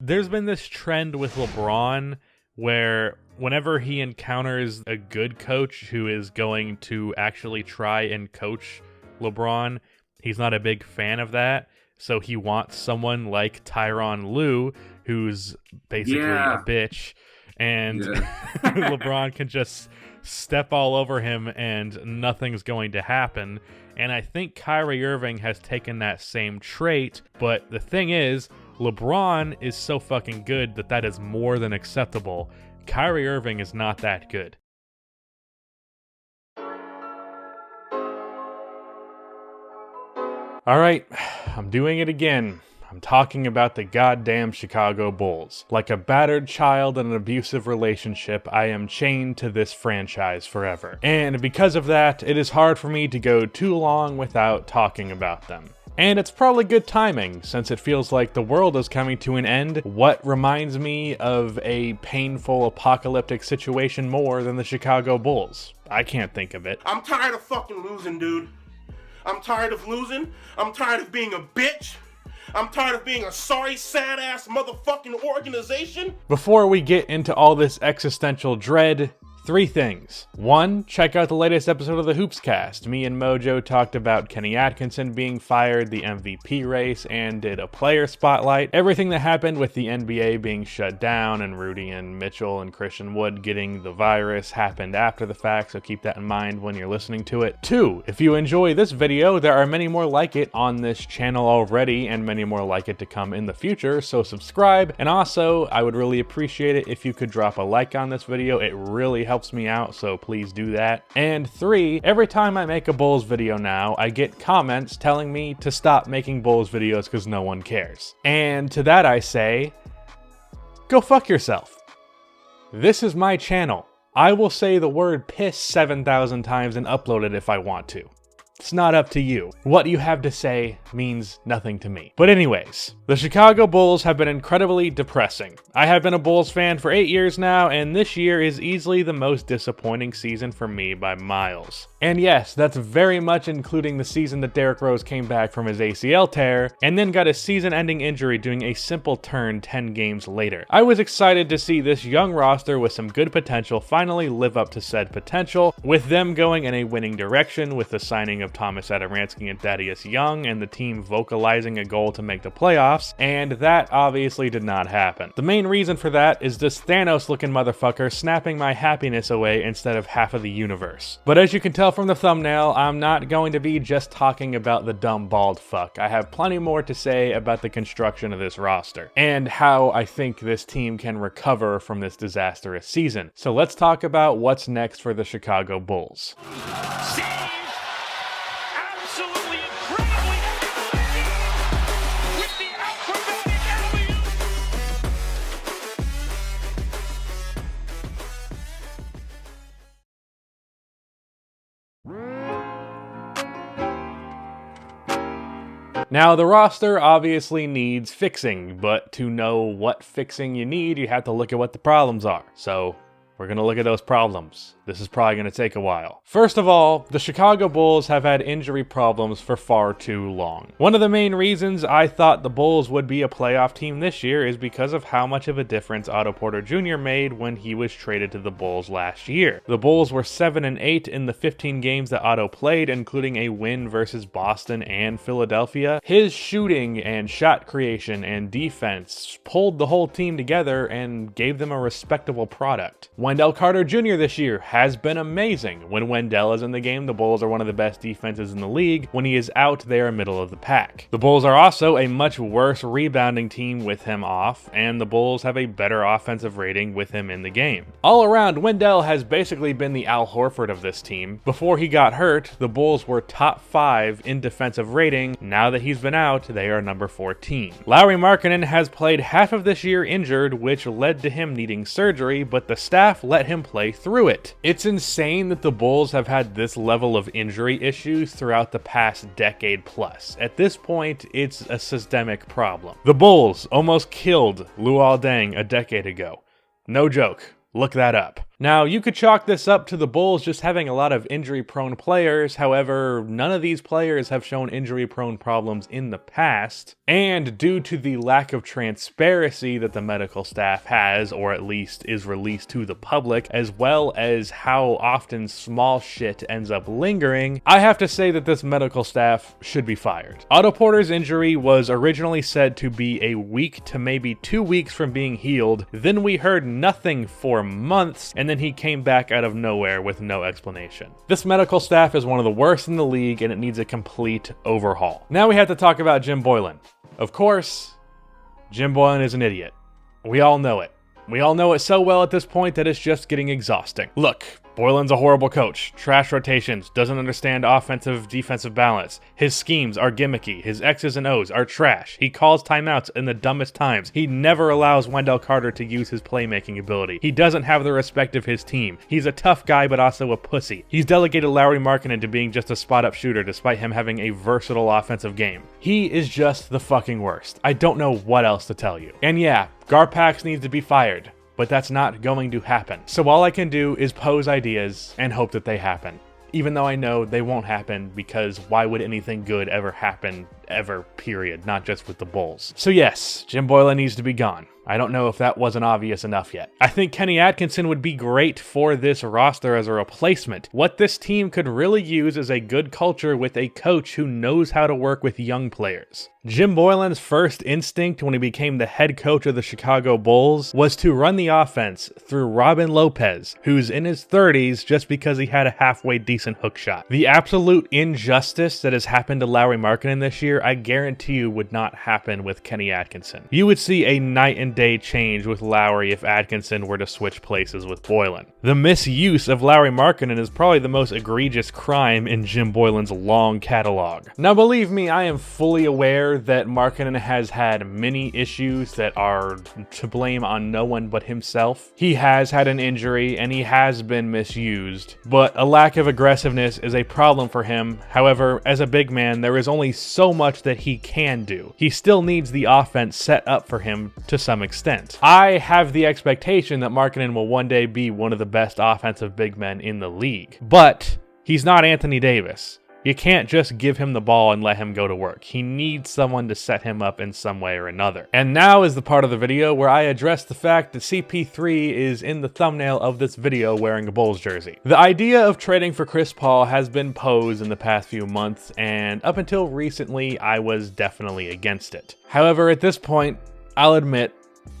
There's been this trend with LeBron where whenever he encounters a good coach who is going to actually try and coach LeBron, he's not a big fan of that. So he wants someone like Tyronn Lue, who's basically a bitch, and LeBron can just step all over him and nothing's going to happen. And I think Kyrie Irving has taken that same trait, but the thing is, LeBron is so fucking good that is more than acceptable. Kyrie Irving is not that good. Alright, I'm doing it again. I'm talking about the goddamn Chicago Bulls. Like a battered child in an abusive relationship, I am chained to this franchise forever. And because of that, it is hard for me to go too long without talking about them. And it's probably good timing, since it feels like the world is coming to an end. What reminds me of a painful apocalyptic situation more than the Chicago Bulls? I can't think of it. I'm tired of fucking losing, dude. I'm tired of losing. I'm tired of being a bitch. I'm tired of being a sorry, sad-ass motherfucking organization. Before we get into all this existential dread, 3 things. 1, check out the latest episode of the Hoopscast. Me and Mojo talked about Kenny Atkinson being fired, the MVP race, and did a player spotlight. Everything that happened with the NBA being shut down and Rudy and Mitchell and Christian Wood getting the virus happened after the fact, so keep that in mind when you're listening to it. 2, if you enjoy this video, there are many more like it on this channel already and many more like it to come in the future, so subscribe. And also, I would really appreciate it if you could drop a like on this video. It really helps me out, so please do that. And 3, every time I make a Bulls video now, I get comments telling me to stop making Bulls videos because no one cares. And to that I say, go fuck yourself. This is my channel. I will say the word piss 7,000 times and upload it if I want to. It's not up to you. What you have to say means nothing to me. But anyways, the Chicago Bulls have been incredibly depressing. I have been a Bulls fan for 8 years now, and this year is easily the most disappointing season for me by miles. And yes, that's very much including the season that Derrick Rose came back from his ACL tear, and then got a season-ending injury doing a simple turn 10 games later. I was excited to see this young roster with some good potential finally live up to said potential, with them going in a winning direction with the signing of Thomas Adamransky and Thaddeus Young, and the team vocalizing a goal to make the playoffs, and that obviously did not happen. The main reason for that is this Thanos-looking motherfucker snapping my happiness away instead of half of the universe. But as you can tell from the thumbnail, I'm not going to be just talking about the dumb bald fuck. I have plenty more to say about the construction of this roster, and how I think this team can recover from this disastrous season. So let's talk about what's next for the Chicago Bulls. Now, the roster obviously needs fixing, but to know what fixing you need, you have to look at what the problems are. So, we're going to look at those problems. This is probably going to take a while. First of all, the Chicago Bulls have had injury problems for far too long. One of the main reasons I thought the Bulls would be a playoff team this year is because of how much of a difference Otto Porter Jr. made when he was traded to the Bulls last year. The Bulls were 7-8 in the 15 games that Otto played, including a win versus Boston and Philadelphia. His shooting and shot creation and defense pulled the whole team together and gave them a respectable product. Wendell Carter Jr. this year has been amazing. When Wendell is in the game, the Bulls are one of the best defenses in the league. When he is out, they are middle of the pack. The Bulls are also a much worse rebounding team with him off, and the Bulls have a better offensive rating with him in the game. All around, Wendell has basically been the Al Horford of this team. Before he got hurt, the Bulls were top 5 in defensive rating. Now that he's been out, they are number 14. Lauri Markkanen has played half of this year injured, which led to him needing surgery, but the staff let him play through it. It's insane that the Bulls have had this level of injury issues throughout the past decade plus. At this point, it's a systemic problem. The Bulls almost killed Luol Deng a decade ago. No joke. Look that up. Now, you could chalk this up to the Bulls just having a lot of injury-prone players. However, none of these players have shown injury-prone problems in the past. And due to the lack of transparency that the medical staff has, or at least is released to the public, as well as how often small shit ends up lingering, I have to say that this medical staff should be fired. Otto Porter's injury was originally said to be a week to maybe 2 weeks from being healed. Then we heard nothing for months, and then he came back out of nowhere with no explanation. This medical staff is one of the worst in the league, and it needs a complete overhaul. Now we have to talk about Jim Boylen. Of course, Jim Boylen is an idiot. We all know it. We all know it so well at this point that it's just getting exhausting. Look, Boylen's a horrible coach, trash rotations, doesn't understand offensive-defensive balance. His schemes are gimmicky, his X's and O's are trash. He calls timeouts in the dumbest times. He never allows Wendell Carter to use his playmaking ability. He doesn't have the respect of his team. He's a tough guy but also a pussy. He's delegated Lauri Markkanen to being just a spot-up shooter despite him having a versatile offensive game. He is just the fucking worst. I don't know what else to tell you. And yeah, Garpax needs to be fired. But that's not going to happen. So all I can do is pose ideas and hope that they happen. Even though I know they won't happen, because why would anything good ever happen, ever, period, not just with the Bulls. So yes, Jim Boylen needs to be gone. I don't know if that wasn't obvious enough yet. I think Kenny Atkinson would be great for this roster as a replacement. What this team could really use is a good culture with a coach who knows how to work with young players. Jim Boylen's first instinct when he became the head coach of the Chicago Bulls was to run the offense through Robin Lopez, who's in his 30s just because he had a halfway decent hook shot. The absolute injustice that has happened to Lauri Markkanen this year, I guarantee you would not happen with Kenny Atkinson. You would see a night and day change with Lauri if Atkinson were to switch places with Boylen. The misuse of Lauri Markkanen is probably the most egregious crime in Jim Boylen's long catalog. Now believe me, I am fully aware that Markkanen has had many issues that are to blame on no one but himself. He has had an injury and he has been misused, but a lack of aggressiveness is a problem for him. However, as a big man, there is only so much that he can do. He still needs the offense set up for him to some extent. I have the expectation that Markkanen will one day be one of the best offensive big men in the league, but he's not Anthony Davis. You can't just give him the ball and let him go to work. He needs someone to set him up in some way or another. And now is the part of the video where I address the fact that CP3 is in the thumbnail of this video wearing a Bulls jersey. The idea of trading for Chris Paul has been posed in the past few months, and up until recently, I was definitely against it. However, at this point, I'll admit,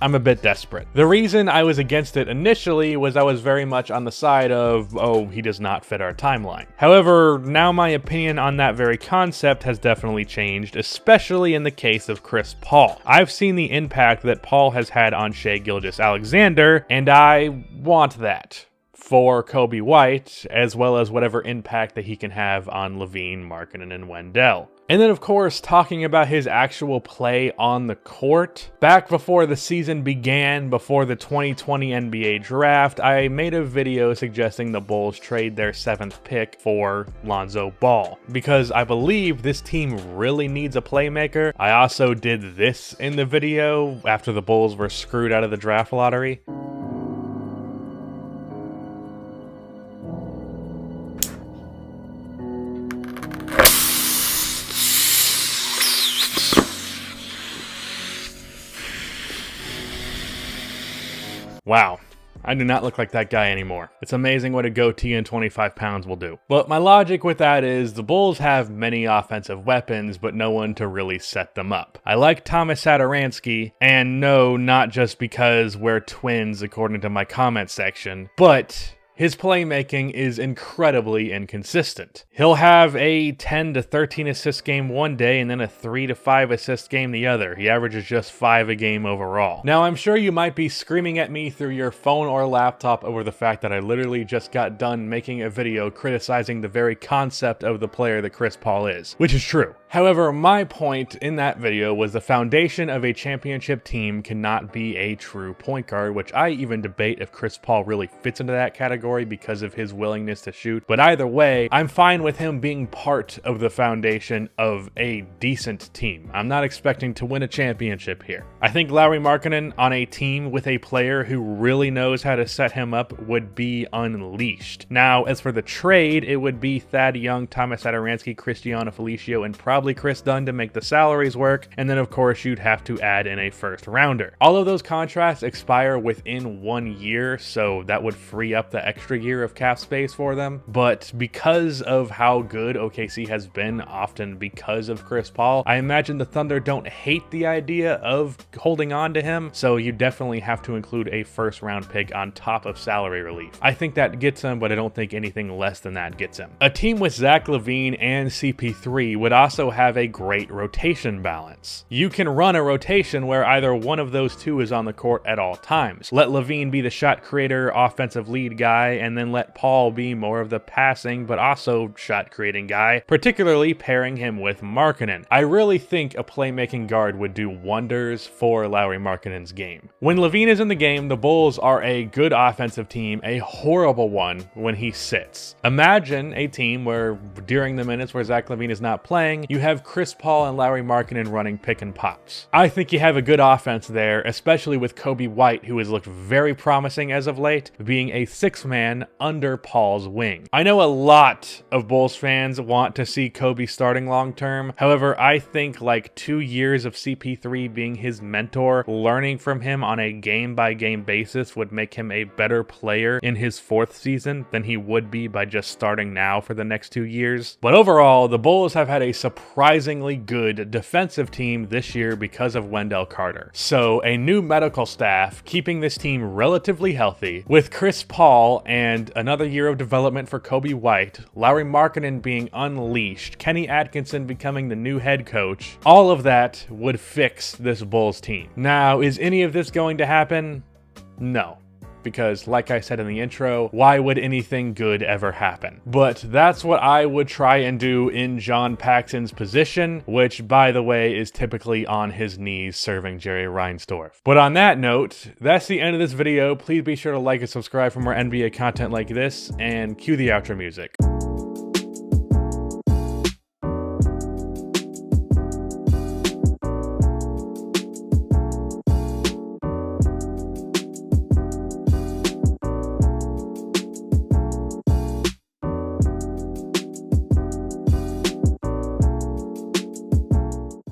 I'm a bit desperate. The reason I was against it initially was I was very much on the side of, oh, he does not fit our timeline. However, now my opinion on that very concept has definitely changed, especially in the case of Chris Paul. I've seen the impact that Paul has had on Shai Gilgeous-Alexander, and I want that for Kobe White, as well as whatever impact that he can have on Levine, Markkanen, and Wendell. And then, of course, talking about his actual play on the court. Back before the season began, before the 2020 NBA draft, I made a video suggesting the Bulls trade their 7th pick for Lonzo Ball, because I believe this team really needs a playmaker. I also did this in the video after the Bulls were screwed out of the draft lottery. Wow, I do not look like that guy anymore. It's amazing what a goatee and 25 pounds will do. But my logic with that is the Bulls have many offensive weapons, but no one to really set them up. I like Thomas Satoransky, and no, not just because we're twins according to my comment section, but his playmaking is incredibly inconsistent. He'll have a 10 to 13 assist game one day and then a 3 to 5 assist game the other. He averages just 5 a game overall. Now, I'm sure you might be screaming at me through your phone or laptop over the fact that I literally just got done making a video criticizing the very concept of the player that Chris Paul is, which is true. However, my point in that video was the foundation of a championship team cannot be a true point guard, which I even debate if Chris Paul really fits into that category. category because of his willingness to shoot. But either way, I'm fine with him being part of the foundation of a decent team. I'm not expecting to win a championship here. I think Lauri Markkanen on a team with a player who really knows how to set him up would be unleashed. Now, as for the trade, it would be Thad Young, Thomas Satoransky, Cristiano Felicio, and probably Chris Dunn to make the salaries work, and then of course you'd have to add in a first rounder. All of those contracts expire within 1 year, so that would free up the extra year of cap space for them. But because of how good OKC has been, often because of Chris Paul, I imagine the Thunder don't hate the idea of holding on to him, so you definitely have to include a first round pick on top of salary relief. I think that gets him, but I don't think anything less than that gets him. A team with Zach LaVine and CP3 would also have a great rotation balance. You can run a rotation where either one of those two is on the court at all times. Let LaVine be the shot creator, offensive lead guy, and then let Paul be more of the passing but also shot creating guy, particularly pairing him with Markkanen. I really think a playmaking guard would do wonders for Lauri Markkanen's game. When LaVine is in the game, the Bulls are a good offensive team, a horrible one when he sits. Imagine a team where during the minutes where Zach LaVine is not playing, you have Chris Paul and Lauri Markkanen running pick and pops. I think you have a good offense there, especially with Kobe White, who has looked very promising as of late, being a sixth man under Paul's wing. I know a lot of Bulls fans want to see Kobe starting long term. However, I think like 2 years of CP3 being his mentor, learning from him on a game-by-game basis would make him a better player in his 4th season than he would be by just starting now for the next 2 years. But overall, the Bulls have had a surprisingly good defensive team this year because of Wendell Carter. So a new medical staff keeping this team relatively healthy, with Chris Paul and another year of development for Kobe White, Lauri Markkanen being unleashed, Kenny Atkinson becoming the new head coach, all of that would fix this Bulls team. Now, is any of this going to happen? No. Because like I said in the intro, why would anything good ever happen? But that's what I would try and do in John Paxson's position, which by the way is typically on his knees serving Jerry Reinsdorf. But on that note, that's the end of this video. Please be sure to like and subscribe for more NBA content like this, and cue the outro music.